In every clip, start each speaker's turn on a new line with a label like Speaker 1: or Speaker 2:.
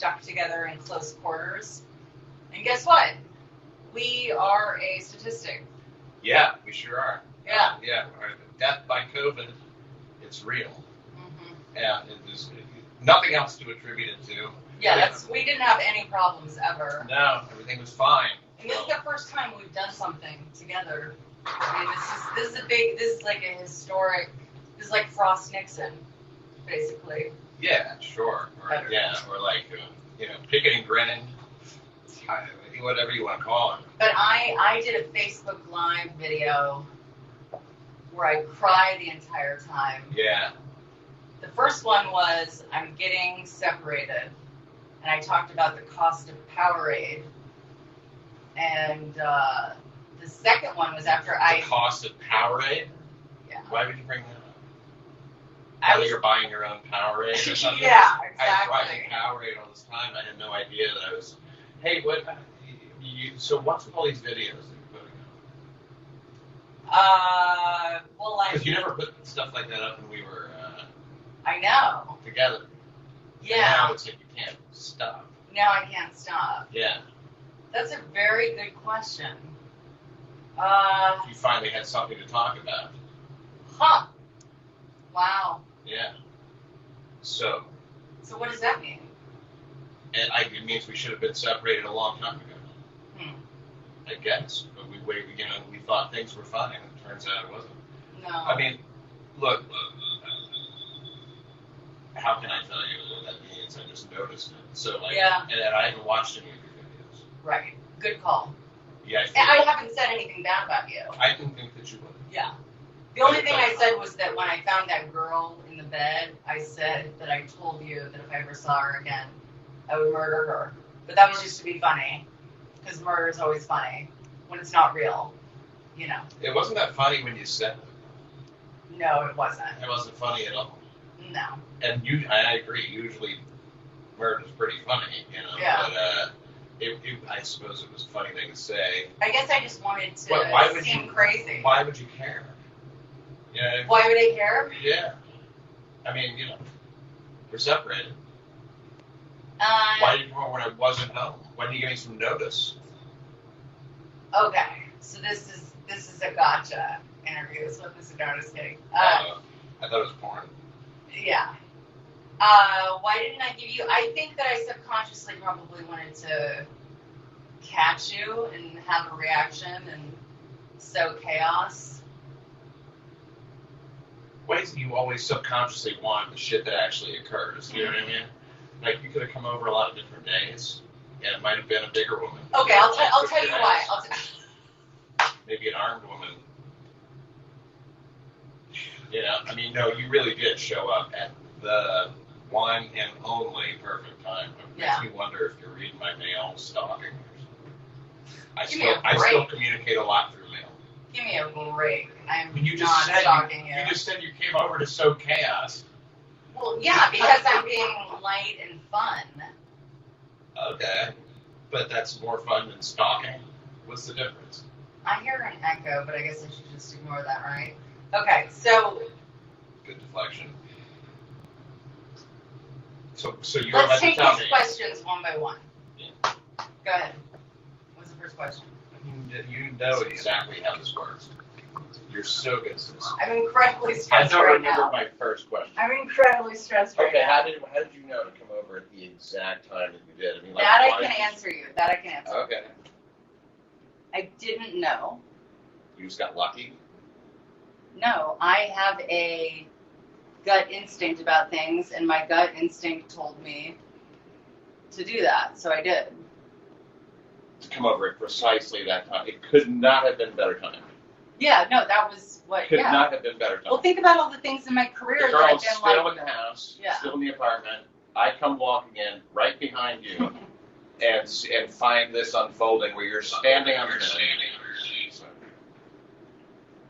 Speaker 1: stuck together in close quarters. And guess what? We are a statistic.
Speaker 2: Yeah, we sure are.
Speaker 1: Yeah.
Speaker 2: Yeah. Death by COVID, it's real.
Speaker 1: Mm-hmm.
Speaker 2: Yeah, there's nothing else to attribute it to.
Speaker 1: Yeah, we didn't have any problems ever.
Speaker 2: No, everything was fine.
Speaker 1: And this is the first time we've done something together. I mean, this is like a historic, this is like Frost Nixon, basically.
Speaker 2: Yeah, sure. Or like, picketing Brennan, whatever you want to call it.
Speaker 1: But I did a Facebook Live video where I cried the entire time.
Speaker 2: Yeah.
Speaker 1: The first one was, I'm getting separated. And I talked about the cost of Powerade. And the second one was after
Speaker 2: the cost of Powerade?
Speaker 1: Yeah.
Speaker 2: Why would you bring that up? Now that you're buying your own Powerade or something?
Speaker 1: Yeah, exactly.
Speaker 2: I was buying Powerade all this time. I had no idea that I was... Hey, so what's with all these videos that you're putting up? Because you never put stuff like that up when we were...
Speaker 1: I know.
Speaker 2: Together.
Speaker 1: Yeah.
Speaker 2: And now it's like you can't stop.
Speaker 1: Now I can't stop.
Speaker 2: Yeah.
Speaker 1: That's a very good question.
Speaker 2: You finally had something to talk about.
Speaker 1: Huh. Wow.
Speaker 2: Yeah. So
Speaker 1: what does that mean?
Speaker 2: It means we should have been separated a long time ago. I guess. But we thought things were fine, and it turns out it wasn't.
Speaker 1: No.
Speaker 2: I mean, look, how can I tell you what that means? I just noticed it. So, and I haven't watched any of your videos.
Speaker 1: Right. Good call.
Speaker 2: Yeah.
Speaker 1: I haven't said anything bad about you.
Speaker 2: I didn't think that you would.
Speaker 1: Yeah. The only thing I said was that when I found that girl in the bed, I said that I told you that if I ever saw her again, I would murder her. But that was just to be funny. Because murder is always funny when it's not real.
Speaker 2: It wasn't that funny when you said it.
Speaker 1: No, it wasn't.
Speaker 2: It wasn't funny at all.
Speaker 1: No.
Speaker 2: And I agree. Usually, murder is pretty funny,
Speaker 1: Yeah.
Speaker 2: But I suppose it was a funny thing to say.
Speaker 1: I guess I just wanted to seem crazy.
Speaker 2: Why would you care? Yeah.
Speaker 1: Why would I care?
Speaker 2: Yeah. I mean, we're separated. Why did you call when I wasn't home? Why didn't you give me some notice?
Speaker 1: Okay, so this is a gotcha interview. Is what this is about. Just kidding.
Speaker 2: I thought it was porn.
Speaker 1: Yeah. Why didn't I give you... I think that I subconsciously probably wanted to catch you and have a reaction and sow chaos.
Speaker 2: Why is it you always subconsciously want the shit that actually occurs? You know what I mean? Like, you could have come over a lot of different days, and it might have been a bigger woman.
Speaker 1: Okay, I'll tell you why.
Speaker 2: Maybe an armed woman. I mean, no, you really did show up at the one and only perfect time. It makes me wonder if you're reading my mail, stalking. I still communicate a lot through mail.
Speaker 1: Give me a break. I'm
Speaker 2: not
Speaker 1: stalking you.
Speaker 2: You just said you came over to sow chaos.
Speaker 1: Well, yeah, because I'm being light and fun.
Speaker 2: Okay. But that's more fun than stalking? What's the difference?
Speaker 1: I hear an echo, but I guess I should just ignore that, right? Okay, so...
Speaker 2: Good deflection. So you're
Speaker 1: Let's
Speaker 2: about to
Speaker 1: take
Speaker 2: tell me.
Speaker 1: these questions one by one.
Speaker 2: Yeah.
Speaker 1: Go ahead. What's the first question?
Speaker 2: You know exactly how this works. You're so good at this.
Speaker 1: I'm incredibly stressed
Speaker 2: I don't
Speaker 1: right
Speaker 2: remember
Speaker 1: now.
Speaker 2: my first question.
Speaker 1: I'm incredibly stressed right
Speaker 2: Okay,
Speaker 1: now.
Speaker 2: how did you know to come over at the exact time that you did? I mean, like,
Speaker 1: That I can answer you. That I can answer.
Speaker 2: Okay.
Speaker 1: I didn't know.
Speaker 2: You just got lucky?
Speaker 1: No, I have a gut instinct about things, and my gut instinct told me to do that, so I did.
Speaker 2: To come over at precisely that time. It could not have been better time.
Speaker 1: Yeah, no, that was what,
Speaker 2: Could not have been better time.
Speaker 1: Well, think about all the things in my career
Speaker 2: The
Speaker 1: that I've
Speaker 2: girl's
Speaker 1: been
Speaker 2: still
Speaker 1: like...
Speaker 2: in the house,
Speaker 1: Yeah.
Speaker 2: still in the apartment. I come walking in right behind you and find this unfolding where you're standing on your seat.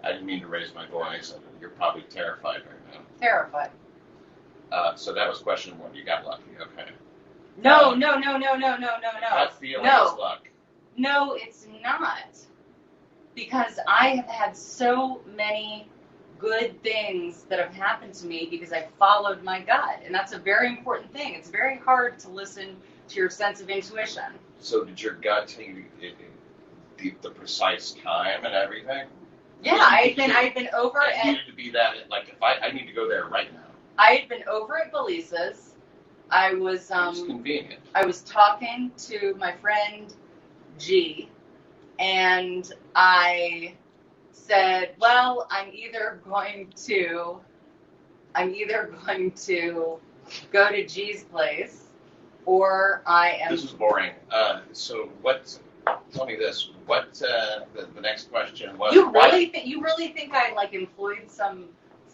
Speaker 2: I didn't mean to raise my voice. You're probably terrified right now.
Speaker 1: Terrified.
Speaker 2: So that was question one. You got lucky. Okay.
Speaker 1: No.
Speaker 2: That feeling is luck.
Speaker 1: No, it's not. Because I have had so many good things that have happened to me because I followed my gut. And that's a very important thing. It's very hard to listen to your sense of intuition.
Speaker 2: So did your gut tell you the precise time and everything?
Speaker 1: Yeah, I'd been over
Speaker 2: I
Speaker 1: at
Speaker 2: needed to be that, like, if I need to go there right now.
Speaker 1: I had been over at Belisa's. I was
Speaker 2: It's convenient.
Speaker 1: I was talking to my friend G, and I said, well, I'm either going to go to G's place, or I am.
Speaker 2: This is boring. So tell me this, the next question was.
Speaker 1: You really think I like employed some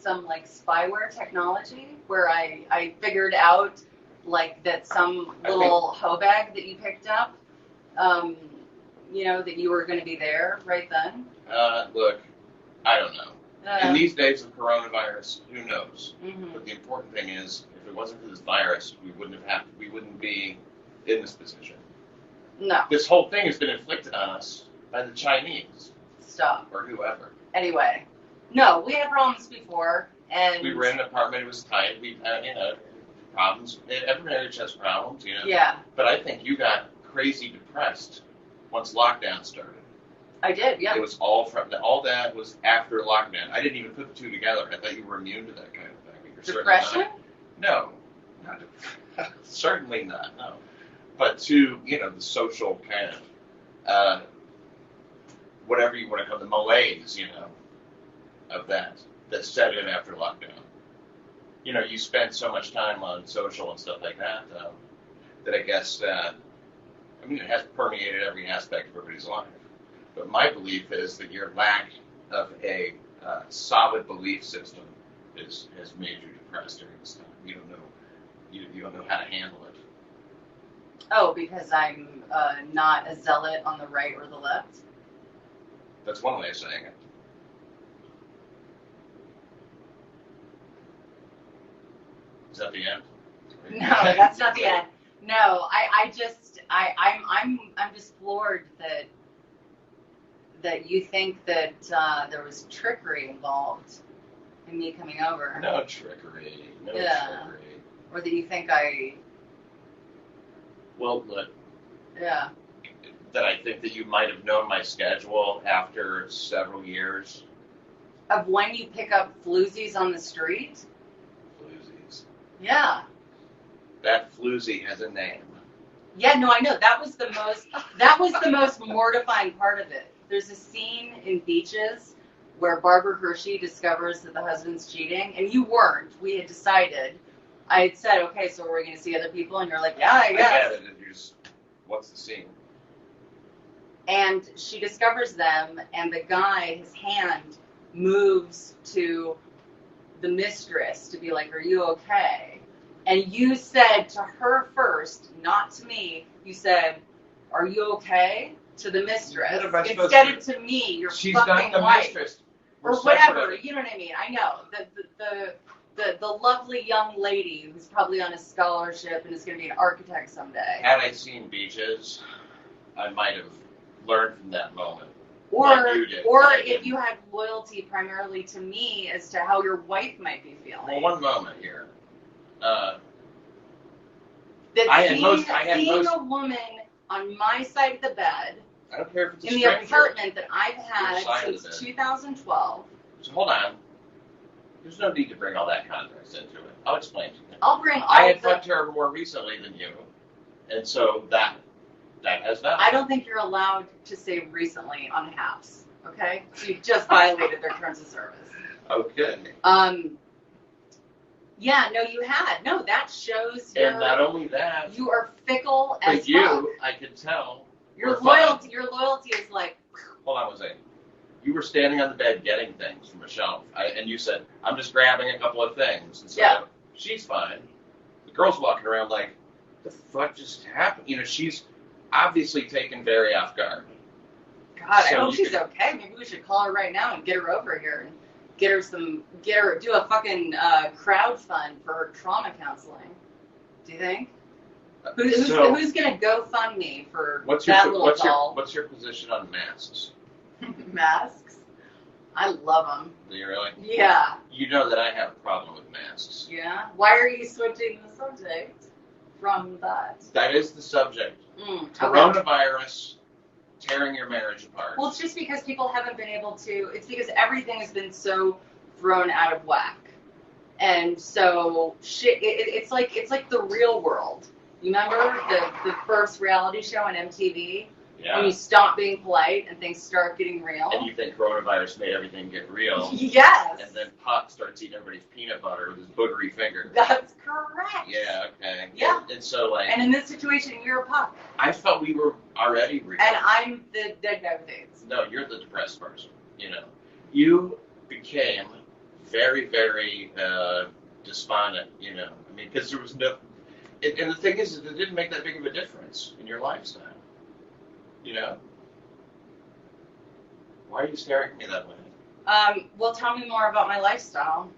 Speaker 1: like spyware technology where I figured out like that some little hoe bag that you picked up, that you were going to be there right then?
Speaker 2: Look, I don't know. In these days of coronavirus, who knows?
Speaker 1: Mm-hmm.
Speaker 2: But the important thing is, if it wasn't for this virus, we wouldn't be in this position.
Speaker 1: No.
Speaker 2: This whole thing has been inflicted on us by the Chinese.
Speaker 1: Stop.
Speaker 2: Or whoever.
Speaker 1: Anyway, no, we had problems before, and
Speaker 2: we were in an apartment. It was tight. We had, problems. Every marriage has problems,
Speaker 1: Yeah.
Speaker 2: But I think you got crazy depressed once lockdown started.
Speaker 1: I did, yeah.
Speaker 2: It was all that was after lockdown. I didn't even put the two together. I thought you were immune to that kind of thing. You're
Speaker 1: depression?
Speaker 2: No, not certainly not. No, but to the social kind of whatever you want to call the malaise, of that set in after lockdown. You spend so much time on social and stuff like that that I guess it has permeated every aspect of everybody's life. But my belief is that your lack of a solid belief system has made you depressed during this time. You don't know. You don't know how to handle it.
Speaker 1: Oh, because I'm not a zealot on the right or the left?
Speaker 2: That's one way of saying it. Is that the end?
Speaker 1: No, that's not the end. No, I'm just floored that you think that there was trickery involved in me coming over.
Speaker 2: No trickery. No
Speaker 1: Yeah.
Speaker 2: trickery.
Speaker 1: Or that you think I.
Speaker 2: Well, look.
Speaker 1: Yeah.
Speaker 2: That I think that you might have known my schedule after several years.
Speaker 1: Of when you pick up floozies on the street?
Speaker 2: Floozies.
Speaker 1: Yeah.
Speaker 2: That floozy has a name.
Speaker 1: Yeah, no, I know. That was the most mortifying part of it. There's a scene in Beaches where Barbara Hershey discovers that the husband's cheating, and you weren't. We had decided. I had said, okay, so we're going to see other people, and you're like, yeah, I guess.
Speaker 2: What's the scene?
Speaker 1: And she discovers them, and the guy, his hand moves to the mistress to be like, are you okay? And you said to her first, not to me, you said, are you okay? To the mistress. Instead of to me, your
Speaker 2: She's
Speaker 1: fucking
Speaker 2: not the
Speaker 1: wife.
Speaker 2: mistress.
Speaker 1: Or whatever, you know what I mean? I know. The lovely young lady who's probably on a scholarship and is going to be an architect someday.
Speaker 2: Had I seen Beaches, I might have learned from that moment.
Speaker 1: Or
Speaker 2: like
Speaker 1: if you had loyalty primarily to me as to how your wife might be feeling.
Speaker 2: Well, one moment here.
Speaker 1: Seeing a woman on my side of the bed
Speaker 2: I don't care if it's a
Speaker 1: in the
Speaker 2: stranger.
Speaker 1: apartment that I've had since 2012.
Speaker 2: So hold on. There's no need to bring all that context into it. I'll explain to you.
Speaker 1: I'll bring all
Speaker 2: I had fucked her more recently than you, and so that has not.
Speaker 1: I don't think you're allowed to say recently on halves. Okay, so you just violated their terms of service.
Speaker 2: Okay.
Speaker 1: Yeah, no, you had. No, that shows
Speaker 2: And not only that,
Speaker 1: you are fickle as
Speaker 2: but you,
Speaker 1: fuck.
Speaker 2: I could tell.
Speaker 1: Your loyalty is like.
Speaker 2: Hold on one second. You were standing on the bed getting things from a shelf, and you said, "I'm just grabbing a couple of things." And so
Speaker 1: yeah.
Speaker 2: She's fine. The girl's walking around like, "The fuck just happened?" She's obviously taken very off guard.
Speaker 1: God, so I hope she's okay. Maybe we should call her right now and get her over here and do a fucking crowd fund for her trauma counseling. Do you think? Who's gonna GoFundMe for that little doll?
Speaker 2: What's your position on masks?
Speaker 1: Masks? I love them.
Speaker 2: Do you really?
Speaker 1: Yeah.
Speaker 2: You know that I have a problem with masks.
Speaker 1: Yeah. Why are you switching the subject from that?
Speaker 2: That is the subject.
Speaker 1: Okay.
Speaker 2: Coronavirus tearing your marriage apart.
Speaker 1: Well, it's just because people haven't been able to. It's because everything has been so thrown out of whack, and so shit. It's like the Real World. You remember the first reality show on MTV?
Speaker 2: Yeah.
Speaker 1: When you stop being polite and things start getting real.
Speaker 2: And you think coronavirus made everything get real.
Speaker 1: Yes.
Speaker 2: And then Puck starts eating everybody's peanut butter with his boogery finger.
Speaker 1: That's correct.
Speaker 2: Yeah, okay.
Speaker 1: Yeah.
Speaker 2: And so, like...
Speaker 1: And in this situation, you're a Puck.
Speaker 2: I felt we were already real.
Speaker 1: And I'm the dead guy with AIDS.
Speaker 2: No, you're the depressed person, you know. You became very, very despondent, you know. I mean, because there was no... And the thing is, it didn't make that big of a difference in your lifestyle. You know? Why are you staring at me that way?
Speaker 1: Well, tell me more about my lifestyle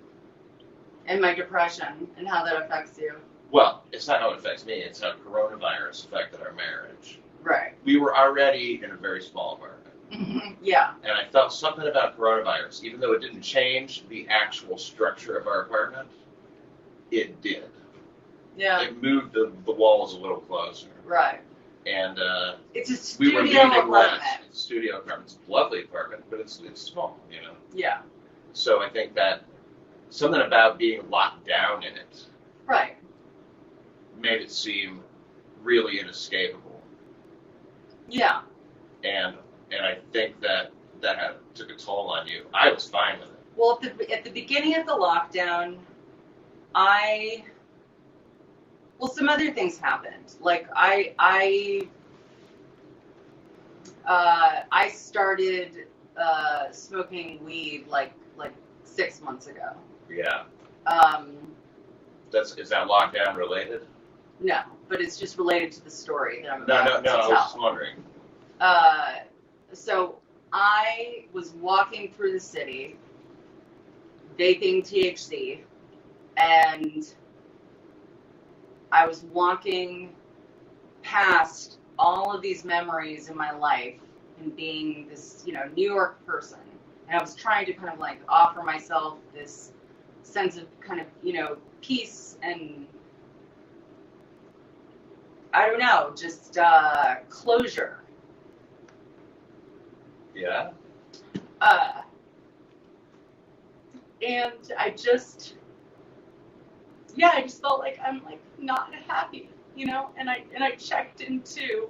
Speaker 1: and my depression and how that affects you.
Speaker 2: Well, it's not how it affects me. It's how coronavirus affected our marriage.
Speaker 1: Right.
Speaker 2: We were already in a very small apartment.
Speaker 1: Yeah.
Speaker 2: And I felt something about coronavirus, even though it didn't change the actual structure of our apartment, it did.
Speaker 1: Yeah.
Speaker 2: It moved the walls a little closer.
Speaker 1: Right.
Speaker 2: And
Speaker 1: it's a studio
Speaker 2: we were leaving
Speaker 1: apartment.
Speaker 2: It's a studio apartment. It's a lovely apartment, but it's small, you know.
Speaker 1: Yeah.
Speaker 2: So I think that something about being locked down in it
Speaker 1: right
Speaker 2: made it seem really inescapable.
Speaker 1: Yeah.
Speaker 2: And I think that took a toll on you. I was fine with it.
Speaker 1: Well, at the beginning of the lockdown, some other things happened. Like I started smoking weed like 6 months ago.
Speaker 2: Yeah.
Speaker 1: Is
Speaker 2: that lockdown related?
Speaker 1: No, but it's just related to the story that I'm
Speaker 2: No.
Speaker 1: about to
Speaker 2: I was
Speaker 1: tell.
Speaker 2: just wondering.
Speaker 1: So I was walking through the city, vaping THC, and I was walking past all of these memories in my life and being this, New York person. And I was trying to kind of like offer myself this sense of kind of, peace and, I don't know, just closure.
Speaker 2: Yeah.
Speaker 1: And I just felt like I'm like not happy, and I checked into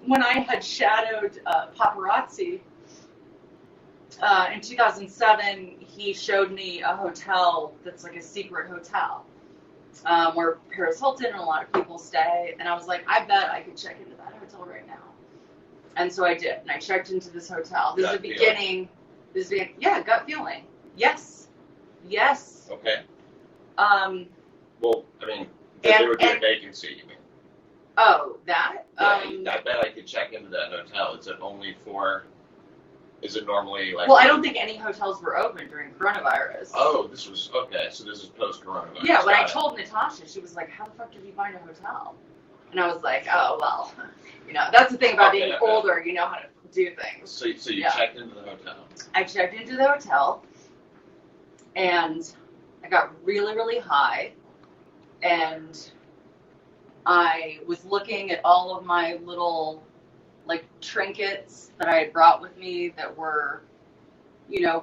Speaker 1: when I had shadowed Paparazzi in 2007. He showed me a hotel that's like a secret hotel where Paris Hilton and a lot of people stay, and I was like, I bet I could check into that hotel right now. And so I did, and I checked into this hotel. This is the beginning. Gut feeling. Yes.
Speaker 2: Okay.
Speaker 1: Well,
Speaker 2: I mean, they were doing vacancy, you mean?
Speaker 1: Oh, that?
Speaker 2: Yeah, I bet I could check into that hotel. Is it normally like...
Speaker 1: Well, I don't think any hotels were open during coronavirus.
Speaker 2: Oh, this is post-coronavirus.
Speaker 1: Yeah, when I told Natasha, she was like, how the fuck did you find a hotel? And I was like, oh, well, that's the thing about being older, you know how to do things.
Speaker 2: So you checked into the hotel? I
Speaker 1: checked into the hotel, and I got really, really high, and I was looking at all of my little, like, trinkets that I had brought with me that were,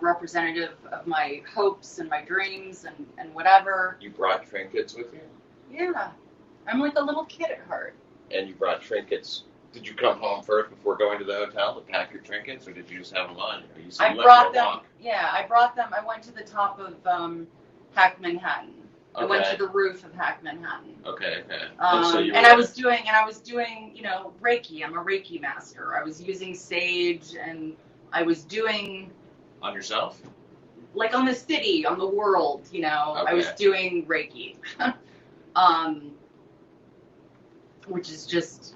Speaker 1: representative of my hopes and my dreams and whatever.
Speaker 2: You brought trinkets with you?
Speaker 1: Yeah. I'm like a little kid at heart.
Speaker 2: And you brought trinkets. Did you come home first before going to the hotel to pack your trinkets, or did you just have them on?
Speaker 1: I brought them. Yeah, I brought them. I went to the top of Hack Manhattan.
Speaker 2: Okay.
Speaker 1: I went to the roof of Hack Manhattan.
Speaker 2: Okay.
Speaker 1: I was doing, Reiki. I'm a Reiki master. I was using sage, and I was doing.
Speaker 2: On yourself?
Speaker 1: Like on the city, on the world, Okay. I was doing Reiki. Which is just,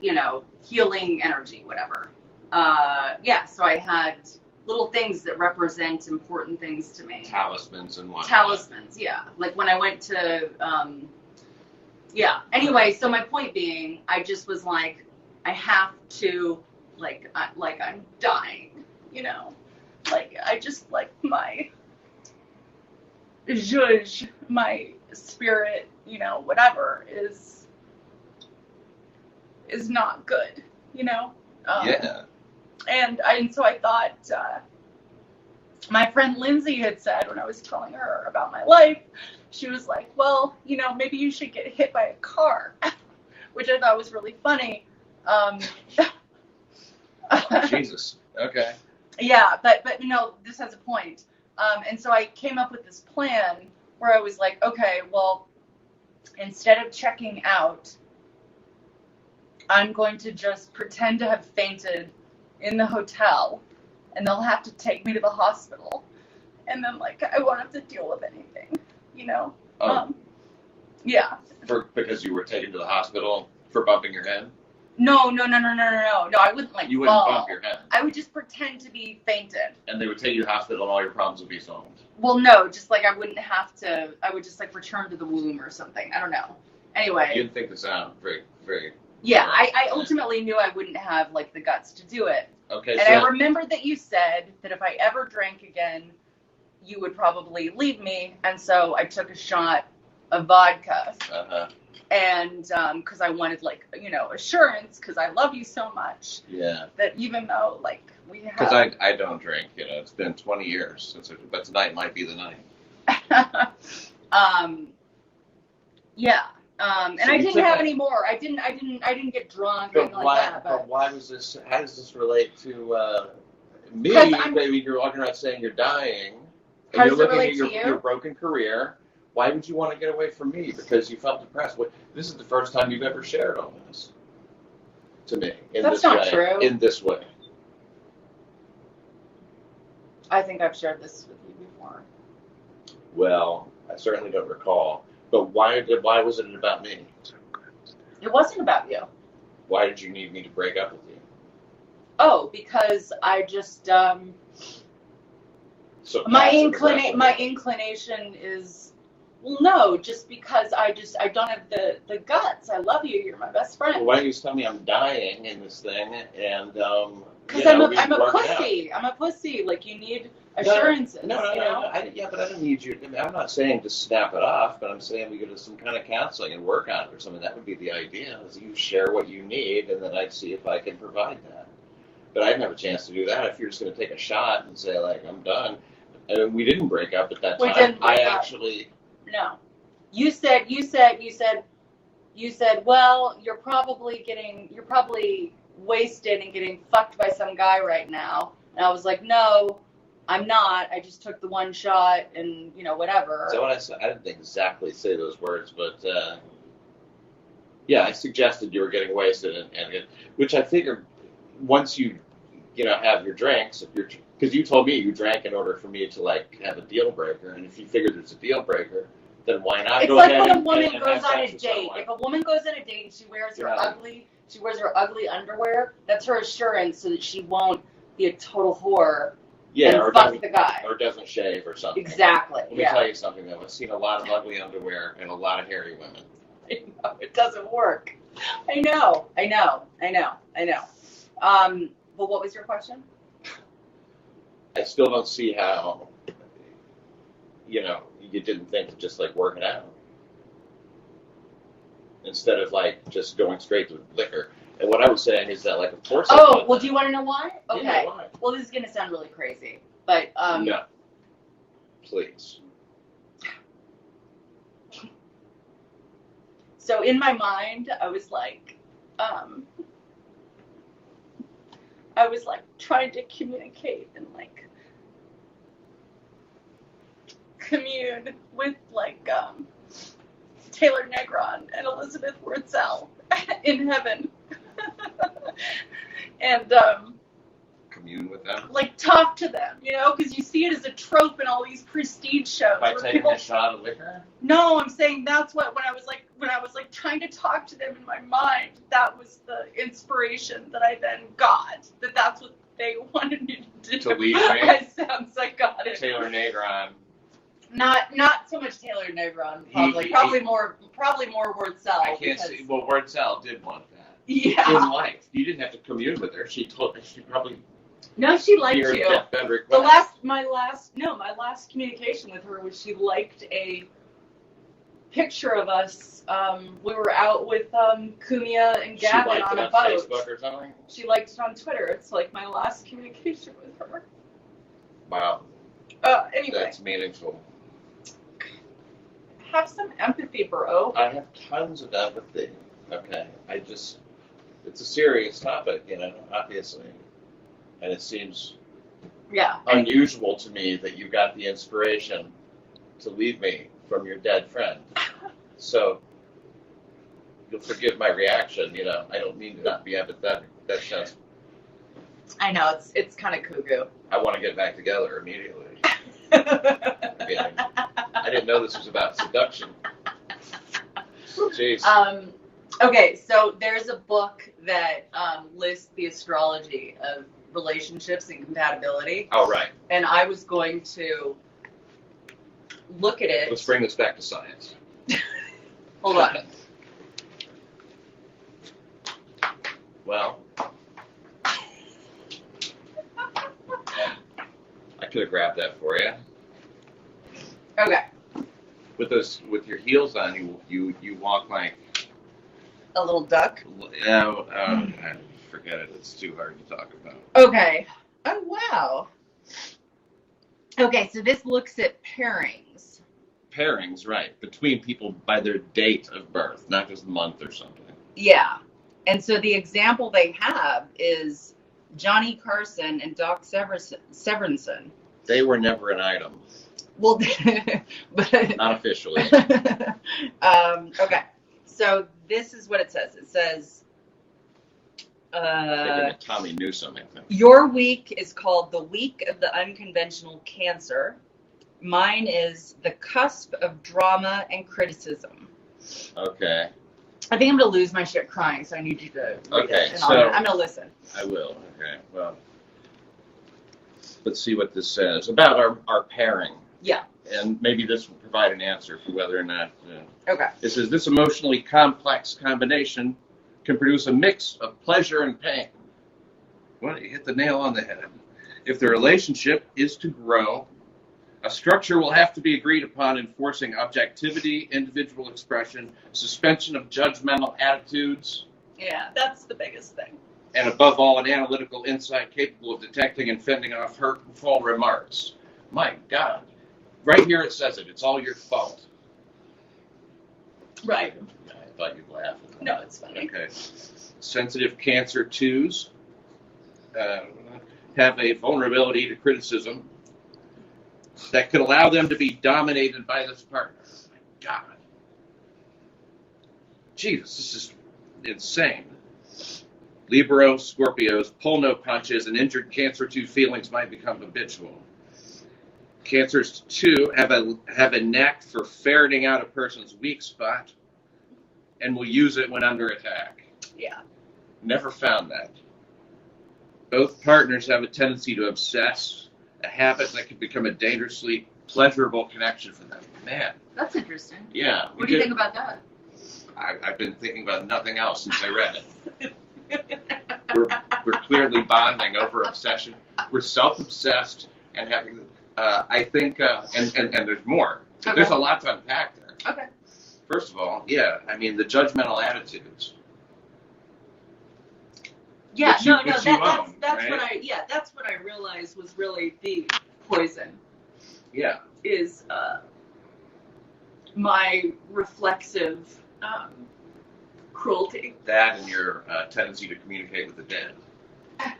Speaker 1: healing energy, whatever. So I had little things that represent important things to me.
Speaker 2: Talismans and whatnot.
Speaker 1: Talismans, yeah. Like when I went to, Anyway, so my point being, I just was like, I have to, I'm dying,
Speaker 3: Like, I just, like, my zhuzh, my spirit, you know, whatever, is not good, you know?
Speaker 2: Yeah.
Speaker 3: And so I thought, my friend Lindsay had said when I was telling her about my life, she was like, well, you know, maybe you should get hit by a car, which I thought was really funny.
Speaker 2: Oh, Jesus. Okay.
Speaker 3: Yeah, but you know, this has a point. And so I came up with this plan where I was like, okay, well, instead of checking out, I'm going to just pretend to have fainted in the hotel, and they'll have to take me to the hospital, and then, like, I won't have to deal with anything, you know?
Speaker 2: Oh.
Speaker 3: Yeah.
Speaker 2: Because you were taken to the hospital for bumping your head?
Speaker 3: No, I wouldn't, like,
Speaker 2: You wouldn't
Speaker 3: fall.
Speaker 2: bump your head.
Speaker 3: I would just pretend to be fainted.
Speaker 2: And they would take you to the hospital and all your problems would be solved.
Speaker 3: Well, no, just, like, I wouldn't have to, I would just, like, return to the womb or something. I don't know. Anyway.
Speaker 2: You didn't think this out very, very...
Speaker 3: Yeah, I ultimately knew I wouldn't have, like, the guts to do it.
Speaker 2: Okay,
Speaker 3: and I remembered that you said that if I ever drank again, you would probably leave me, and so I took a shot of vodka.
Speaker 2: Uh-huh.
Speaker 3: And because I wanted, like, you know, assurance, because I love you so much.
Speaker 2: Yeah.
Speaker 3: That even though, like, we have...
Speaker 2: Because I don't drink, you know, it's been 20 years, but tonight might be the night.
Speaker 3: Yeah. And
Speaker 2: So
Speaker 3: I
Speaker 2: you
Speaker 3: didn't
Speaker 2: took
Speaker 3: have
Speaker 2: that-
Speaker 3: any more. I didn't get drunk or anything like that.
Speaker 2: But why was this? How does this relate to me?
Speaker 3: 'Cause I'm-
Speaker 2: Baby, you're walking around saying you're dying. And
Speaker 3: How
Speaker 2: you're
Speaker 3: does it
Speaker 2: looking
Speaker 3: relate
Speaker 2: at your,
Speaker 3: to you?
Speaker 2: your broken career. Why would you want to get away from me? Because you felt depressed. This is the first time you've ever shared all this to me.
Speaker 3: That's not true.
Speaker 2: In this way.
Speaker 3: I think I've shared this with you before.
Speaker 2: Well, I certainly don't recall. But why was it about me?
Speaker 3: It wasn't about you.
Speaker 2: Why did you need me to break up with you?
Speaker 3: Oh, because I just
Speaker 2: So
Speaker 3: my
Speaker 2: passive-aggressive.
Speaker 3: inclination is, well, no, just because I don't have the guts. I love you. You're my best
Speaker 2: Well,
Speaker 3: friend.
Speaker 2: why don't you tell me I'm dying in this thing and
Speaker 3: Because
Speaker 2: you know,
Speaker 3: I'm a
Speaker 2: work it out.
Speaker 3: pussy. I'm a pussy. Like, you need assurances.
Speaker 2: No.
Speaker 3: You know?
Speaker 2: But I don't need you. I mean, I'm not saying to snap it off, but I'm saying we go to some kind of counseling and work on it or something. That would be the idea. Is you share what you need, and then I'd see if I can provide that. But I didn't have a chance to do that. If you're just going to take a shot and say, like, I'm done. And we didn't break up at that
Speaker 3: We
Speaker 2: time.
Speaker 3: didn't break
Speaker 2: I
Speaker 3: up.
Speaker 2: actually.
Speaker 3: No. You said, well, you're probably wasted and getting fucked by some guy right now. And I was like, no, I'm not. I just took the one shot and, you know, whatever.
Speaker 2: So what I said, I didn't exactly say those words, but yeah, I suggested you were getting wasted, and which I figured once you have your drinks, because you told me you drank in order for me to, like, have a deal breaker, and if you figured there's a deal breaker, then why not
Speaker 3: It's
Speaker 2: go
Speaker 3: like
Speaker 2: ahead
Speaker 3: when a
Speaker 2: and
Speaker 3: woman
Speaker 2: have
Speaker 3: goes on a
Speaker 2: sex with
Speaker 3: date.
Speaker 2: someone?
Speaker 3: If a woman goes on a date and she wears her
Speaker 2: Yeah.
Speaker 3: ugly underwear, that's her assurance so that she won't be a total whore
Speaker 2: Yeah,
Speaker 3: and
Speaker 2: or
Speaker 3: fuck
Speaker 2: doesn't,
Speaker 3: the guy.
Speaker 2: or doesn't shave or something.
Speaker 3: Exactly.
Speaker 2: Let me tell you something, though. I've seen a lot of ugly underwear and a lot of hairy women.
Speaker 3: I know, it doesn't work. I know. Well, what was your question?
Speaker 2: I still don't see how, you didn't think to just, like, work it out. Instead of, like, just going straight to liquor. And what I was saying is that, like, of course I
Speaker 3: Oh,
Speaker 2: thought
Speaker 3: well,
Speaker 2: that.
Speaker 3: do you want to know why? Okay.
Speaker 2: Yeah, why?
Speaker 3: Well, this is going to sound really crazy, but
Speaker 2: No. Please.
Speaker 3: So in my mind, I was like trying to communicate and, like, commune with, like, Taylor Negron and Elizabeth Wurtzel in heaven. And
Speaker 2: Commune with them.
Speaker 3: like, talk to them, because you see it as a trope in all these prestige shows.
Speaker 2: By
Speaker 3: where
Speaker 2: taking
Speaker 3: people,
Speaker 2: a shot of liquor?
Speaker 3: no, I'm saying that's what, when I was like trying to talk to them in my mind, that was the inspiration that I then got, that's what they wanted me to do.
Speaker 2: To lead me?
Speaker 3: It sounds like got it.
Speaker 2: Taylor Negron.
Speaker 3: Not so much Taylor Negron, probably more Wurtzel.
Speaker 2: I can't see. Well, Wurtzel did want that.
Speaker 3: Yeah.
Speaker 2: In life, you didn't have to commune with her. She probably
Speaker 3: No, she liked
Speaker 2: Your
Speaker 3: you.
Speaker 2: deathbed request.
Speaker 3: My last communication with her was she liked a picture of us. We were out with Kumia and
Speaker 2: She
Speaker 3: Gavin
Speaker 2: liked
Speaker 3: on
Speaker 2: it
Speaker 3: a
Speaker 2: on
Speaker 3: boat.
Speaker 2: Facebook or something?
Speaker 3: She liked it on Twitter. It's like my last communication with her.
Speaker 2: Wow,
Speaker 3: Anyway,
Speaker 2: that's meaningful.
Speaker 3: have some empathy, bro.
Speaker 2: I have tons of empathy. Okay, it's a serious topic, obviously. And it seems
Speaker 3: Yeah.
Speaker 2: unusual to me that you got the inspiration to leave me from your dead friend. So, you'll forgive my reaction, I don't mean to not be empathetic. That sounds,
Speaker 3: I know, it's kind of cuckoo.
Speaker 2: I want to get back together immediately. I mean, I didn't know this was about seduction. Jeez.
Speaker 3: Okay, so there's a book that lists the astrology of relationships and compatibility,
Speaker 2: All right.
Speaker 3: and I was going to look at it.
Speaker 2: Let's bring this back to science.
Speaker 3: Hold on.
Speaker 2: Well, I could have grabbed that for you.
Speaker 3: Okay,
Speaker 2: With your heels on, you walk like.
Speaker 3: a little duck.
Speaker 2: Forget it. It's too hard to talk about.
Speaker 3: Okay. Oh, wow. Okay, so this looks at pairings.
Speaker 2: Pairings, right? Between people by their date of birth, not just month or something.
Speaker 3: Yeah. And so the example they have is Johnny Carson and Doc Severinsen.
Speaker 2: They were never an item.
Speaker 3: Well, but
Speaker 2: Not officially.
Speaker 3: okay. So this is what it says. It says,
Speaker 2: Thinking that Tommy knew something.
Speaker 3: your week is called the week of the unconventional Cancer. Mine is the cusp of drama and criticism.
Speaker 2: Okay,
Speaker 3: I think I'm going to lose my shit crying, so I need you to read
Speaker 2: Okay,
Speaker 3: it. And
Speaker 2: so-
Speaker 3: I'm going to listen.
Speaker 2: I will. Okay, well, let's see what this says about our pairing.
Speaker 3: Yeah.
Speaker 2: And maybe this will provide an answer for whether or not.
Speaker 3: Okay.
Speaker 2: It says this emotionally complex combination can produce a mix of pleasure and pain. Well, you hit the nail on the head. If the relationship is to grow, a structure will have to be agreed upon enforcing objectivity, individual expression, suspension of judgmental attitudes,
Speaker 3: Yeah, that's the biggest thing.
Speaker 2: and above all, an analytical insight capable of detecting and fending off hurtful remarks. My God. Right here it says it. It's all your fault.
Speaker 3: Right.
Speaker 2: I thought you'd laugh.
Speaker 3: No, it's funny.
Speaker 2: Okay. Sensitive Cancer 2s have a vulnerability to criticism that could allow them to be dominated by this partner. My God. Jesus, this is insane. Libero, Scorpios, pull no punches, and injured Cancer 2 feelings might become habitual. Cancers 2 have a knack for ferreting out a person's weak spot and will use it when under attack.
Speaker 3: Yeah.
Speaker 2: Never found that. Both partners have a tendency to obsess, a habit that can become a dangerously pleasurable connection for them. Man,
Speaker 3: That's interesting.
Speaker 2: yeah.
Speaker 3: What do you think about that?
Speaker 2: I've been thinking about nothing else since I read it. We're clearly bonding over obsession. We're self-obsessed and having, I think, and there's more.
Speaker 3: Okay.
Speaker 2: There's a lot to unpack there.
Speaker 3: Okay.
Speaker 2: First of all, yeah, I mean, the judgmental attitudes.
Speaker 3: Yeah,
Speaker 2: Which you own,
Speaker 3: that's
Speaker 2: right?
Speaker 3: that's what I realized was really the poison
Speaker 2: Yeah.
Speaker 3: is my reflexive cruelty.
Speaker 2: That and your tendency to communicate with the dead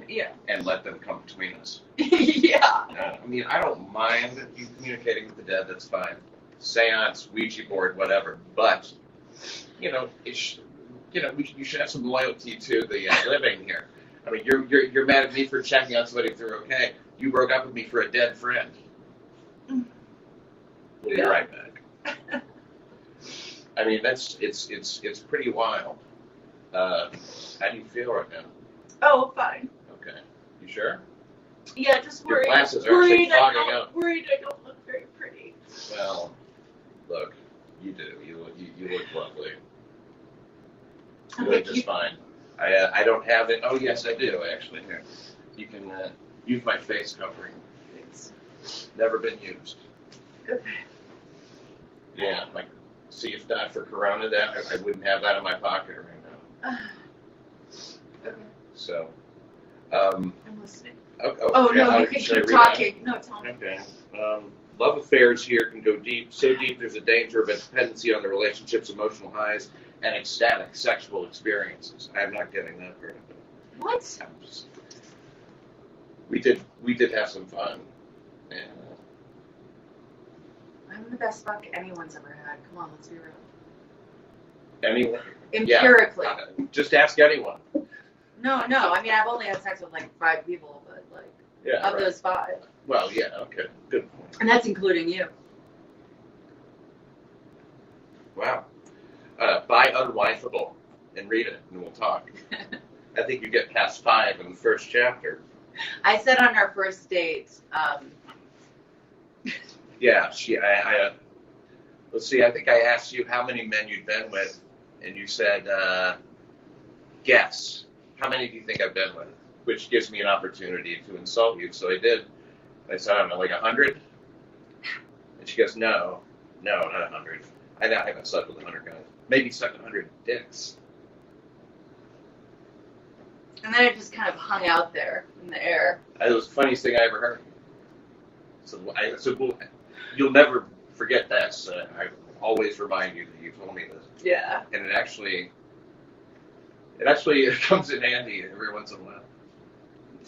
Speaker 3: Yeah.
Speaker 2: and let them come between us.
Speaker 3: Yeah.
Speaker 2: I mean, I don't mind you communicating with the dead. That's fine. Seance, Ouija board, whatever. But, you should have some loyalty to the living here. I mean, you're mad at me for checking on somebody if they're okay. You broke up with me for a dead friend. We'll be right back. I mean, it's pretty wild. How do you feel right now?
Speaker 3: Oh, fine.
Speaker 2: Okay. You sure?
Speaker 3: Yeah, just
Speaker 2: Your
Speaker 3: worried.
Speaker 2: glasses are actually fogging up.
Speaker 3: Worried I don't look very pretty.
Speaker 2: Well, look, you do. You look lovely. You look just fine. I don't have it. Oh yes, I do actually. Here, you can Use my face covering.
Speaker 3: Thanks.
Speaker 2: Never been used.
Speaker 3: Okay.
Speaker 2: Yeah, like, see, if not for Corona, that I wouldn't have that in my pocket right now.
Speaker 3: Okay.
Speaker 2: So,
Speaker 3: I'm listening.
Speaker 2: yeah,
Speaker 3: No,
Speaker 2: how-
Speaker 3: you can
Speaker 2: should I
Speaker 3: keep
Speaker 2: read that?
Speaker 3: talking. No, tell me.
Speaker 2: Okay. Love affairs here can go deep, so deep there's a danger of a dependency on the relationship's emotional highs and ecstatic sexual experiences. I'm not getting that part of it.
Speaker 3: What?
Speaker 2: We did have some fun. And,
Speaker 3: I'm the best fuck anyone's ever had. Come on, let's be real.
Speaker 2: anyone?
Speaker 3: Empirically.
Speaker 2: Yeah, just ask anyone.
Speaker 3: No. I mean, I've only had sex with like 5 people, but like
Speaker 2: Yeah.
Speaker 3: of
Speaker 2: right.
Speaker 3: those 5,
Speaker 2: Well, yeah. Okay. Good point.
Speaker 3: and that's including you.
Speaker 2: Wow. Buy Unwifeable and read it, and we'll talk. I think you get past 5 in the first chapter.
Speaker 3: I said on our first date.
Speaker 2: Yeah, let's see, I think I asked you how many men you'd been with, and you said, guess. How many do you think I've been with? Which gives me an opportunity to insult you, so I did. I said, I don't know, like 100? And she goes, no, not 100. I haven't slept with 100 guys. Maybe sucked 100 dicks.
Speaker 3: And then it just kind of hung out there in the air.
Speaker 2: It was the funniest thing I ever heard. So you'll never forget this. I always remind you that you told me this.
Speaker 3: Yeah.
Speaker 2: And it actually comes in handy every once in a while.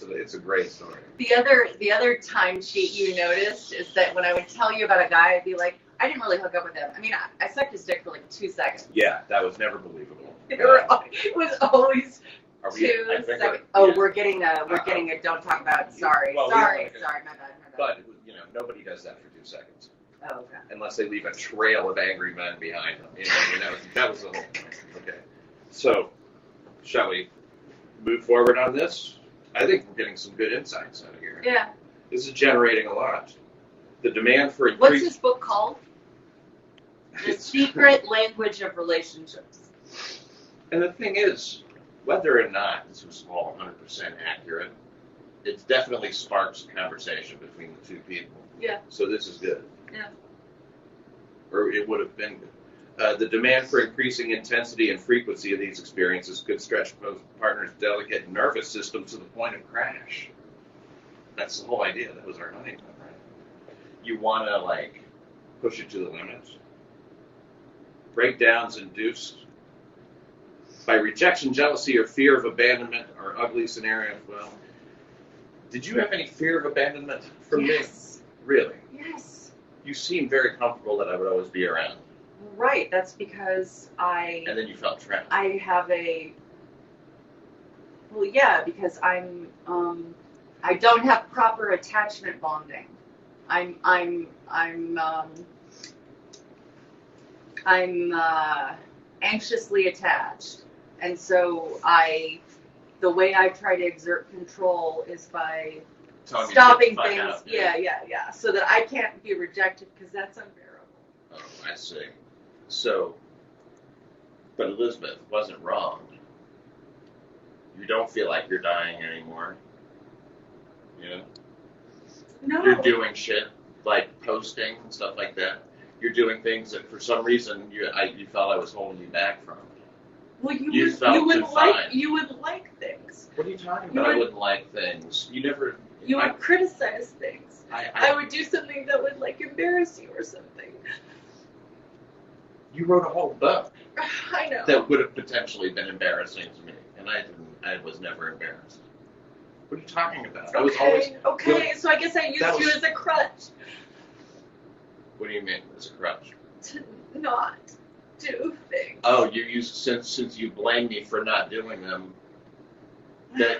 Speaker 2: It's a great story.
Speaker 3: The other time cheat you noticed is that when I would tell you about a guy, I'd be like, I didn't really hook up with him. I mean, I sucked his dick for like 2 seconds.
Speaker 2: Yeah, that was never believable.
Speaker 3: It was always
Speaker 2: Are we,
Speaker 3: 2
Speaker 2: I think
Speaker 3: seconds.
Speaker 2: we're-
Speaker 3: We're getting a don't talk about it. Sorry.
Speaker 2: Well,
Speaker 3: Sorry, my bad.
Speaker 2: But, nobody does that for 2 seconds.
Speaker 3: Oh, okay.
Speaker 2: Unless they leave a trail of angry men behind them. That was the whole point. Okay. So, shall we move forward on this? I think we're getting some good insights out of here.
Speaker 3: Yeah.
Speaker 2: This is generating a lot. The demand for
Speaker 3: What's
Speaker 2: increased...
Speaker 3: this book called? The Secret Language of Relationships.
Speaker 2: And the thing is, whether or not this was all 100% accurate, it definitely sparks a conversation between the 2 people.
Speaker 3: Yeah.
Speaker 2: So this is good.
Speaker 3: Yeah.
Speaker 2: Or it would have been good. The demand for increasing intensity and frequency of these experiences could stretch both partners' delicate nervous systems to the point of crash. That's the whole idea. That was our honeymoon, right? You want to, push it to the limits. Breakdowns induced by rejection, jealousy, or fear of abandonment are ugly scenarios. Well, did you have any fear of abandonment from me? Really?
Speaker 3: Yes.
Speaker 2: You seemed very comfortable that I would always be around.
Speaker 3: Right. That's because
Speaker 2: And then you felt trapped.
Speaker 3: I have because I don't have proper attachment bonding. I'm anxiously attached, and so the way I try to exert control is by
Speaker 2: Telling you to
Speaker 3: stopping
Speaker 2: get the fuck
Speaker 3: things.
Speaker 2: out.
Speaker 3: Yeah, so that I can't be rejected because that's unbearable.
Speaker 2: Oh, I see. So, but Elizabeth wasn't wrong. You don't feel like you're dying anymore.
Speaker 3: No.
Speaker 2: You're doing shit like posting and stuff like that. You're doing things that for some reason you felt I was holding you back from.
Speaker 3: Well,
Speaker 2: You
Speaker 3: you
Speaker 2: felt
Speaker 3: would
Speaker 2: defined.
Speaker 3: like things.
Speaker 2: What are you talking
Speaker 3: You
Speaker 2: about? I
Speaker 3: would-
Speaker 2: wouldn't like things. You never.
Speaker 3: You would criticize things. I
Speaker 2: I
Speaker 3: would do something that would embarrass you or something.
Speaker 2: You wrote a whole book
Speaker 3: I know.
Speaker 2: that would have potentially been embarrassing to me, and I didn't. I was never embarrassed. What are you talking about? I was always.
Speaker 3: Okay, so I guess I used
Speaker 2: That
Speaker 3: you
Speaker 2: was-
Speaker 3: as a crutch
Speaker 2: What do you mean? It's a crutch.
Speaker 3: to not do things.
Speaker 2: Oh, you used since you blame me for not doing them. Then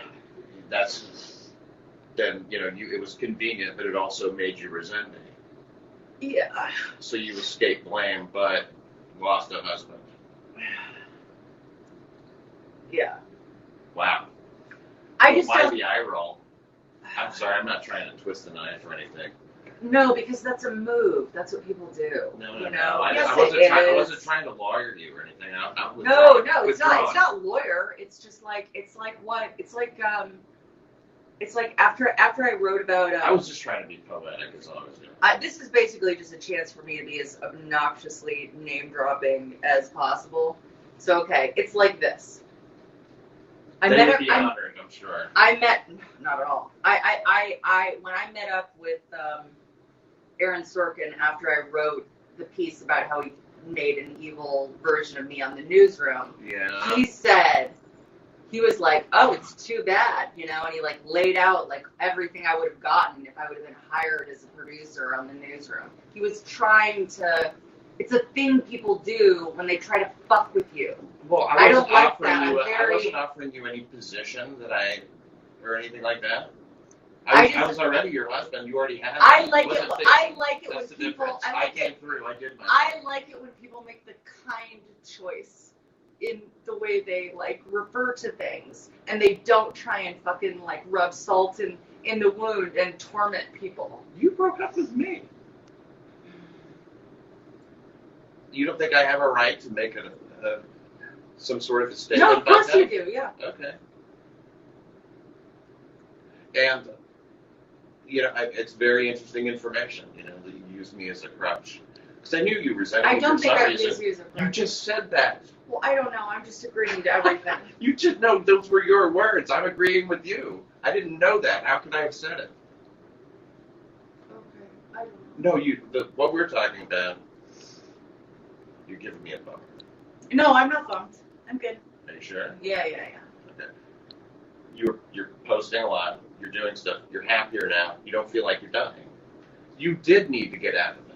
Speaker 2: it was convenient, but it also made you resent me.
Speaker 3: Yeah.
Speaker 2: So you escaped blame, but lost a husband.
Speaker 3: Yeah.
Speaker 2: Wow.
Speaker 3: I just
Speaker 2: Why
Speaker 3: don't.
Speaker 2: the eye roll? I'm sorry, I'm not trying to twist the knife or anything.
Speaker 3: No, because that's a move. That's what people do.
Speaker 2: No.
Speaker 3: Yes,
Speaker 2: I wasn't
Speaker 3: it
Speaker 2: trying. I
Speaker 3: is.
Speaker 2: wasn't trying to lawyer you or anything. I'm
Speaker 3: No,
Speaker 2: withdrawing.
Speaker 3: it's not. It's not lawyer. It's just it's like
Speaker 4: it's like after I wrote about.
Speaker 2: I was just trying to be poetic, is all I was doing.
Speaker 4: This is basically just a chance for me to be as obnoxiously name dropping as possible. So okay, it's like this.
Speaker 2: They would be honored, I'm sure.
Speaker 4: I met, not at all. When I met up with Aaron Sorkin after I wrote the piece about how he made an evil version of me on the newsroom,
Speaker 2: Yeah.
Speaker 4: he said, he was like, oh, it's too bad, you know, and he like laid out like everything I would have gotten if I would have been hired as a producer on the newsroom. He was trying to, it's a thing people do when they try to fuck with you.
Speaker 2: Well,
Speaker 4: I don't like
Speaker 2: offering
Speaker 4: that.
Speaker 2: you.
Speaker 4: I'm
Speaker 2: I
Speaker 4: very-
Speaker 2: wasn't offering you any position or anything like that.
Speaker 4: I
Speaker 2: I was already your husband. You already had.
Speaker 4: I
Speaker 2: me.
Speaker 4: like
Speaker 2: Wasn't
Speaker 4: it.
Speaker 2: fixing.
Speaker 4: I like it
Speaker 2: That's
Speaker 4: when
Speaker 2: the
Speaker 4: people.
Speaker 2: difference.
Speaker 4: I like
Speaker 2: came
Speaker 4: it.
Speaker 2: through. I did my.
Speaker 4: I like it when people make the kind choice in the way they like refer to things, and they don't try and fucking like rub salt in the wound and torment people.
Speaker 2: You broke up with me. You don't think I have a right to make some sort of a statement?
Speaker 4: No, of course
Speaker 2: about
Speaker 4: you
Speaker 2: that?
Speaker 4: do. Yeah.
Speaker 2: Okay. And it's very interesting information. You know, that you use me as a crutch. Because I knew you resented me
Speaker 4: I don't
Speaker 2: for
Speaker 4: think
Speaker 2: some
Speaker 4: I
Speaker 2: reason.
Speaker 4: use you as a
Speaker 2: You
Speaker 4: friend.
Speaker 2: just said that.
Speaker 4: Well, I don't know. I'm just agreeing to everything.
Speaker 2: You just know those were your words. I'm agreeing with you. I didn't know that. How could I have said it?
Speaker 4: Okay. I don't know.
Speaker 2: No, what we're talking about. You're giving me a bump.
Speaker 4: No, I'm not bummed. I'm good.
Speaker 2: Are you sure?
Speaker 4: Yeah.
Speaker 2: Okay. You're posting a lot. You're doing stuff. You're happier now. You don't feel like you're dying. You did need to get out of it.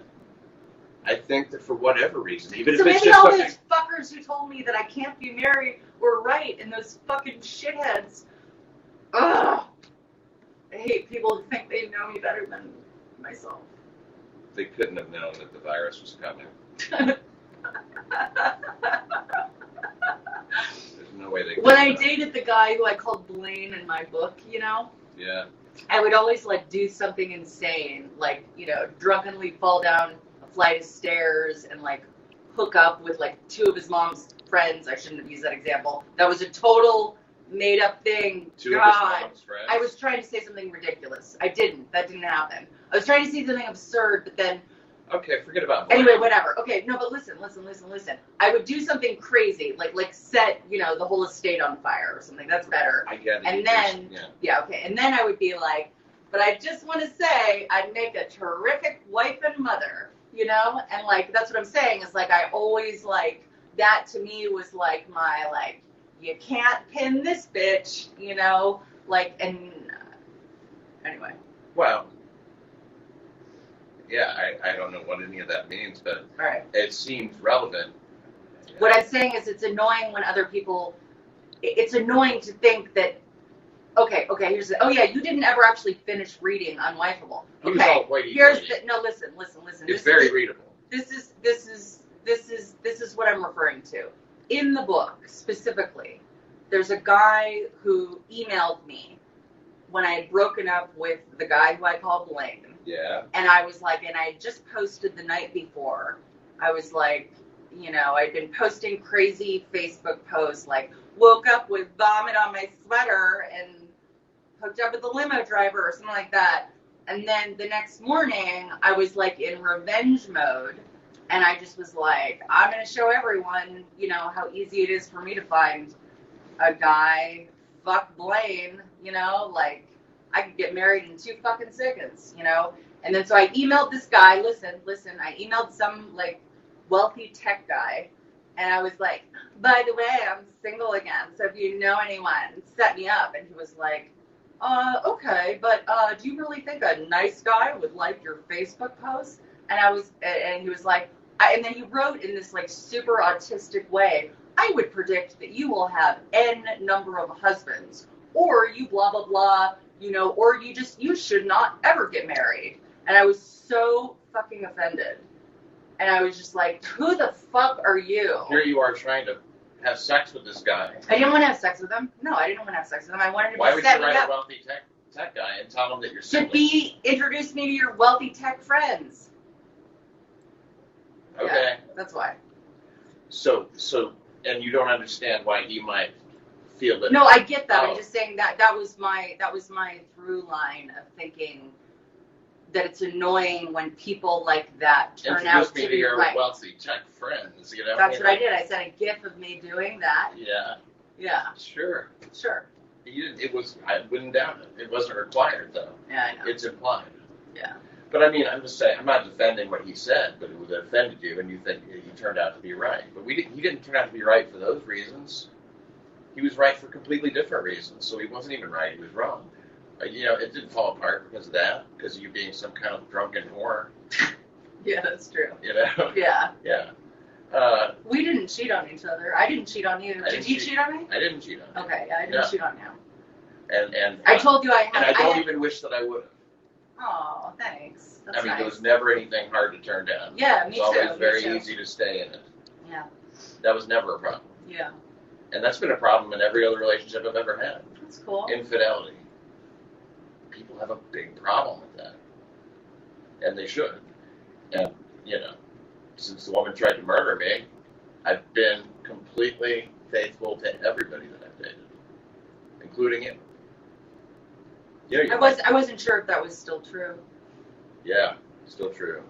Speaker 2: I think that for whatever reason, even
Speaker 4: So
Speaker 2: if it's
Speaker 4: maybe
Speaker 2: just
Speaker 4: all
Speaker 2: something.
Speaker 4: those fuckers who told me that I can't be married were right, and those fucking shitheads. Ugh. I hate people who think they know me better than myself.
Speaker 2: They couldn't have known that the virus was coming. There's no way they could.
Speaker 4: When I dated the guy who I called Blaine in my book, you know,
Speaker 2: Yeah.
Speaker 4: I would always like do something insane, like, you know, drunkenly fall down a flight of stairs and like hook up with like two of his mom's friends. I shouldn't have used that example. That was a total made up thing.
Speaker 2: Two of
Speaker 4: God.
Speaker 2: his mom's friends.
Speaker 4: I was trying to say something ridiculous. I didn't. That didn't happen. I was trying to say something absurd, but then
Speaker 2: Okay, forget about.
Speaker 4: anyway,
Speaker 2: Blaine.
Speaker 4: whatever. Okay, no, but listen. I would do something crazy, like set, you know, the whole estate on fire or something. That's better.
Speaker 2: I get it.
Speaker 4: And
Speaker 2: You
Speaker 4: then-
Speaker 2: just-
Speaker 4: Yeah, okay. And then I would be like, but I just want to say I'd make a terrific wife and mother, you know? And like, that's what I'm saying is like, I always like, that to me was like my, like, you can't pin this bitch, you know? Like, and anyway.
Speaker 2: Well. Yeah, I don't know what any of that means, but
Speaker 4: All right.
Speaker 2: it seems relevant.
Speaker 4: What I'm saying is it's annoying when other people, it's annoying to think that, okay, here's the, oh yeah, you didn't ever actually finish reading Unwifeable.
Speaker 2: He was
Speaker 4: Okay,
Speaker 2: all whitey
Speaker 4: here's
Speaker 2: whitey.
Speaker 4: the, no, listen.
Speaker 2: It's very readable.
Speaker 4: This is what I'm referring to. In the book, specifically, there's a guy who emailed me when I had broken up with the guy who I call Blaine.
Speaker 2: Yeah.
Speaker 4: And I was like, and I just posted the night before. I was like, you know, I'd been posting crazy Facebook posts like, woke up with vomit on my sweater and hooked up with the limo driver or something like that. And then the next morning, I was like in revenge mode. And I just was like, I'm going to show everyone, you know, how easy it is for me to find a guy, fuck Blaine, you know, like I could get married in 2 fucking seconds, you know? And then so I emailed this guy, listen, I emailed some like wealthy tech guy. And I was like, by the way, I'm single again. So if you know anyone, set me up. And he was like, okay, but do you really think a nice guy would like your Facebook post? And he was like, and then he wrote in this like super autistic way, I would predict that you will have N number of husbands, or you blah, blah, blah, you know, or you should not ever get married. And I was so fucking offended. And I was just like, who the fuck are you?
Speaker 2: Here you are trying to have sex with this guy.
Speaker 4: I didn't want to have sex with him. No, I didn't want to have sex with him. I wanted him
Speaker 2: Why
Speaker 4: to
Speaker 2: would
Speaker 4: set
Speaker 2: you
Speaker 4: me
Speaker 2: write a
Speaker 4: up
Speaker 2: wealthy tech guy and tell him that you're
Speaker 4: to
Speaker 2: single?
Speaker 4: introduce me to your wealthy tech friends.
Speaker 2: Okay.
Speaker 4: Yeah, that's why.
Speaker 2: So, and you don't understand why he might feel that.
Speaker 4: No, I get that.
Speaker 2: Oh.
Speaker 4: I'm just saying that was my through line of thinking that it's annoying when people like that turn out
Speaker 2: Introduce me
Speaker 4: to
Speaker 2: to
Speaker 4: be
Speaker 2: your
Speaker 4: right.
Speaker 2: wealthy tech friends. You know.
Speaker 4: That's what I did. I sent a GIF of me doing that.
Speaker 2: Yeah.
Speaker 4: Yeah,
Speaker 2: Sure.
Speaker 4: sure.
Speaker 2: You didn't, it was. I wouldn't doubt it. It wasn't required though.
Speaker 4: Yeah, I know.
Speaker 2: It's implied.
Speaker 4: Yeah.
Speaker 2: But I mean, I'm just saying. I'm not defending what he said, but it would have offended you, and you think he turned out to be right. But he didn't turn out to be right for those reasons. He was right for completely different reasons. So he wasn't even right. He was wrong. You know, it didn't fall apart because of that. Because of you being some kind of drunken whore.
Speaker 4: Yeah, that's true.
Speaker 2: You know.
Speaker 4: Yeah.
Speaker 2: Yeah.
Speaker 4: We didn't cheat on each other. I didn't cheat on you.
Speaker 2: I
Speaker 4: Did
Speaker 2: didn't
Speaker 4: you
Speaker 2: cheat.
Speaker 4: cheat on me?
Speaker 2: I didn't cheat on you.
Speaker 4: Okay, yeah, I didn't
Speaker 2: No.
Speaker 4: cheat on you.
Speaker 2: And
Speaker 4: I told you I had.
Speaker 2: And I don't
Speaker 4: had,
Speaker 2: even wish that I would have.
Speaker 4: Oh, thanks. That's
Speaker 2: I mean,
Speaker 4: nice.
Speaker 2: there was never anything hard to turn down.
Speaker 4: Yeah,
Speaker 2: It
Speaker 4: me
Speaker 2: was
Speaker 4: too.
Speaker 2: always very
Speaker 4: me too.
Speaker 2: easy to stay in it.
Speaker 4: Yeah.
Speaker 2: That was never a problem.
Speaker 4: Yeah.
Speaker 2: And that's been a problem in every other relationship I've ever had.
Speaker 4: That's cool.
Speaker 2: Infidelity. People have a big problem with that. And they should. And, you know, since the woman tried to murder me, I've been completely faithful to everybody that I've dated, including you. Yeah,
Speaker 4: I wasn't sure if that was still true.
Speaker 2: Yeah, still true.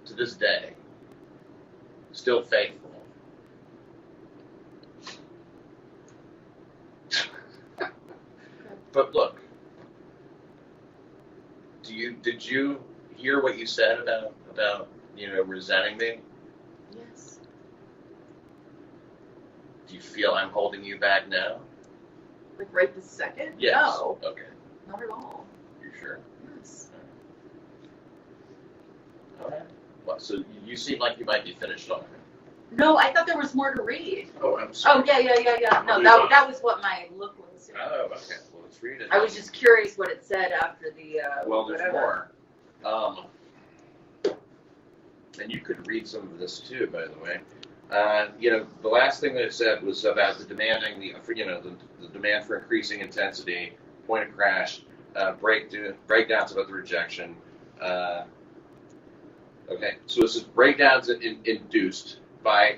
Speaker 2: To this day, still faithful. But look, did you hear what you said about resenting me?
Speaker 4: Yes.
Speaker 2: Do you feel I'm holding you back now?
Speaker 4: Like right this second?
Speaker 2: Yes.
Speaker 4: No,
Speaker 2: Okay.
Speaker 4: not at all.
Speaker 2: You sure?
Speaker 4: Yes.
Speaker 2: All right. Well, so you seem like you might be finished talking.
Speaker 4: No, I thought there was more to read.
Speaker 2: Oh, I'm sorry.
Speaker 4: Oh, yeah. No,
Speaker 2: Move
Speaker 4: that,
Speaker 2: on.
Speaker 4: that was what my look was.
Speaker 2: Oh, okay. Well, let's read it.
Speaker 4: I was just curious what it said after the,
Speaker 2: Well, there's
Speaker 4: whatever.
Speaker 2: more. And you could read some of this too, by the way. The last thing that it said was about the demand for increasing intensity, point of crash, breakdowns about the rejection. Okay, so this is breakdowns induced by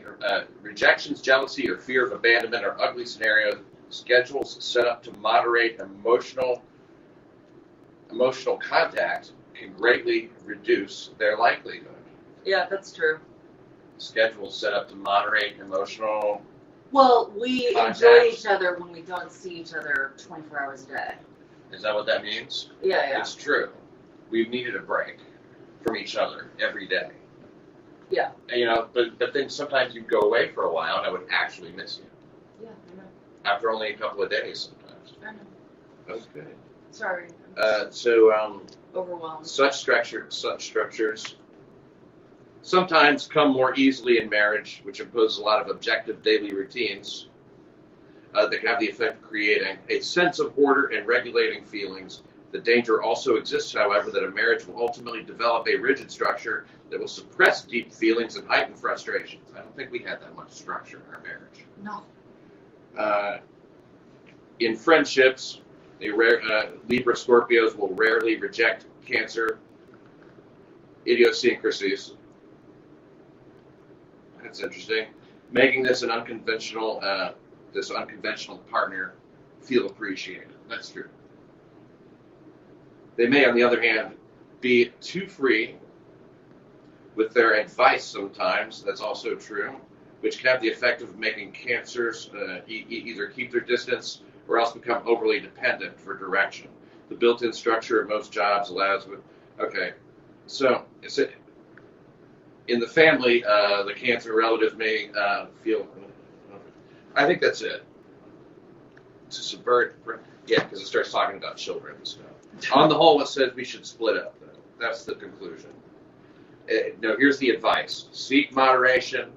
Speaker 2: rejections, jealousy, or fear of abandonment, or ugly scenarios. Schedules set up to moderate emotional contact can greatly reduce their likelihood.
Speaker 4: Yeah, that's true.
Speaker 2: Schedules set up to moderate emotional.
Speaker 4: Well, we
Speaker 2: Contacts.
Speaker 4: enjoy each other when we don't see each other 24 hours a day.
Speaker 2: Is that what that means?
Speaker 4: Yeah.
Speaker 2: It's true. We've needed a break from each other every day.
Speaker 4: Yeah.
Speaker 2: And, but then sometimes you'd go away for a while, and I would actually miss you
Speaker 4: Yeah, I know.
Speaker 2: after only a couple of days. Sometimes.
Speaker 4: I know.
Speaker 2: That's good.
Speaker 4: Sorry. Overwhelmed.
Speaker 2: Such structures sometimes come more easily in marriage, which imposes a lot of objective daily routines that can have the effect of creating a sense of order and regulating feelings. The danger also exists, however, that a marriage will ultimately develop a rigid structure that will suppress deep feelings and heighten frustrations. I don't think we had that much structure in our marriage.
Speaker 4: No.
Speaker 2: In friendships, Libra Scorpios will rarely reject Cancer idiosyncrasies. That's interesting. Making this an unconventional partner feel appreciated. That's true. They may, on the other hand, be too free with their advice sometimes. That's also true, which can have the effect of making Cancers either keep their distance or else become overly dependent for direction. The built-in structure of most jobs allows. Okay, so in the family, the Cancer relatives may feel. I think that's it. To subvert, yeah, because it starts talking about children and stuff. On the whole, it says we should split up, though. That's the conclusion. Here's the advice. Seek moderation.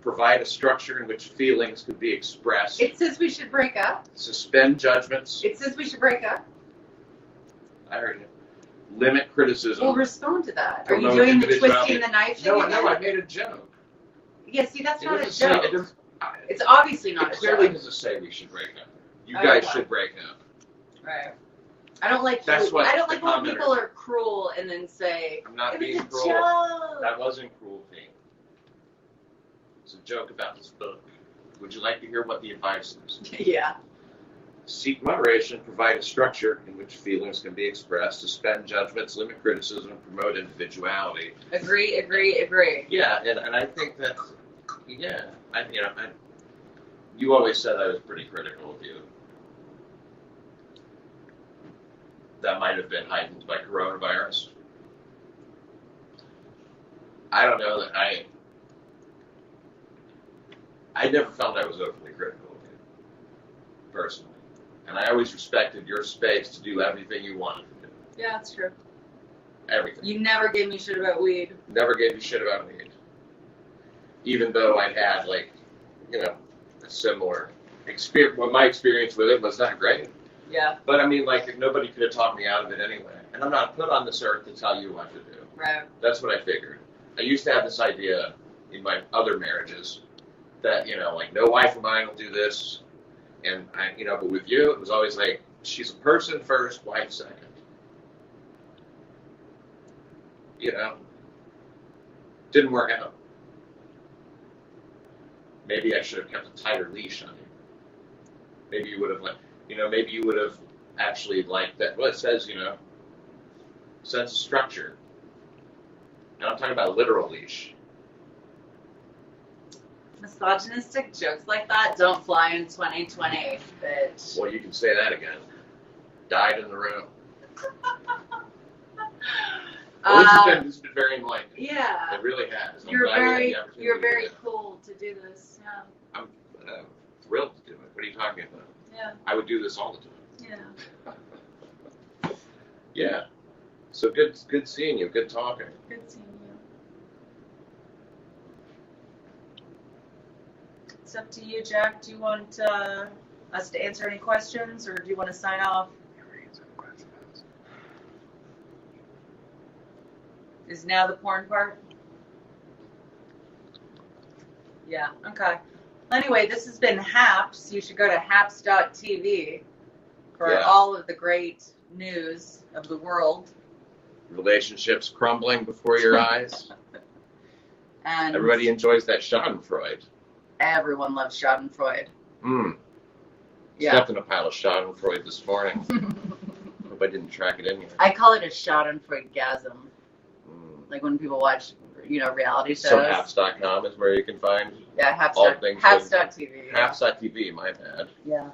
Speaker 2: Provide a structure in which feelings can be expressed.
Speaker 4: It says we should break up.
Speaker 2: Suspend judgments.
Speaker 4: It says we should break up.
Speaker 2: I heard you. Limit criticism.
Speaker 4: We'll respond to that. Are
Speaker 2: Don't
Speaker 4: you
Speaker 2: know
Speaker 4: doing the
Speaker 2: individuality.
Speaker 4: twisting the knife thing
Speaker 2: No,
Speaker 4: again?
Speaker 2: I made a joke.
Speaker 4: Yeah, see, that's
Speaker 2: It
Speaker 4: not a
Speaker 2: doesn't say-
Speaker 4: joke.
Speaker 2: it doesn't-
Speaker 4: It's obviously not
Speaker 2: It
Speaker 4: a
Speaker 2: clearly
Speaker 4: joke.
Speaker 2: doesn't say we should break up. You
Speaker 4: Oh,
Speaker 2: guys
Speaker 4: okay.
Speaker 2: should break up.
Speaker 4: Right. I don't like.
Speaker 2: That's what
Speaker 4: I don't
Speaker 2: the
Speaker 4: like when
Speaker 2: commenter-
Speaker 4: people are cruel and then say
Speaker 2: I'm not
Speaker 4: it
Speaker 2: being
Speaker 4: was a
Speaker 2: cruel.
Speaker 4: joke.
Speaker 2: That wasn't cruelty. It's a joke about this book. Would you like to hear what the advice is?
Speaker 4: Yeah.
Speaker 2: Seek moderation, provide a structure in which feelings can be expressed, suspend judgments, limit criticism, and promote individuality.
Speaker 4: Agree.
Speaker 2: Yeah, and I think that, you always said I was pretty critical of you. That might have been heightened by coronavirus. I don't know that I never felt I was openly critical of you, personally. And I always respected your space to do everything you wanted to do.
Speaker 4: Yeah, that's true.
Speaker 2: Everything.
Speaker 4: You never gave me shit about weed.
Speaker 2: Never gave you shit about weed. Even though I'd had, like, a similar experience. Well, my experience with it was not great.
Speaker 4: Yeah.
Speaker 2: But I mean, like, nobody could have talked me out of it anyway. And I'm not put on this earth to tell you what to do.
Speaker 4: Right.
Speaker 2: That's what I figured. I used to have this idea in my other marriages that, like, no wife of mine will do this. And, but with you, it was always like, she's a person first, wife second. Didn't work out. Maybe I should have kept a tighter leash on you. Maybe you would have actually liked that. Well, it says, sense of structure. And I'm talking about a literal leash.
Speaker 4: Misogynistic jokes like that don't fly in 2020, bitch.
Speaker 2: Well, you can say that again. Died in the room. Well, this has been very enlightening.
Speaker 4: Yeah.
Speaker 2: It really has.
Speaker 4: You're very
Speaker 2: do it.
Speaker 4: cool to do this. Yeah.
Speaker 2: I'm thrilled to do it. What are you talking about?
Speaker 4: Yeah.
Speaker 2: I would do this all the time.
Speaker 4: Yeah.
Speaker 2: Yeah. So good seeing you. Good talking.
Speaker 4: Good seeing you. It's up to you, Jack. Do you want us to answer any questions, or do you want to sign off? Is now the porn part? Yeah, okay. Anyway, this has been Haps. You should go to haps.tv for all of the great news of the world.
Speaker 2: Relationships crumbling before your eyes.
Speaker 4: And
Speaker 2: everybody enjoys that Schadenfreude.
Speaker 4: Everyone loves Schadenfreude.
Speaker 3: Yeah.
Speaker 2: Stepped in a pile of Schadenfreude this morning. Hope I didn't track it in here.
Speaker 4: I call it a Schadenfreude-gasm. Like when people watch, reality shows.
Speaker 2: So Haps.com is where you can find
Speaker 4: Haps.tv.
Speaker 2: Haps.tv, my bad.
Speaker 4: Yeah.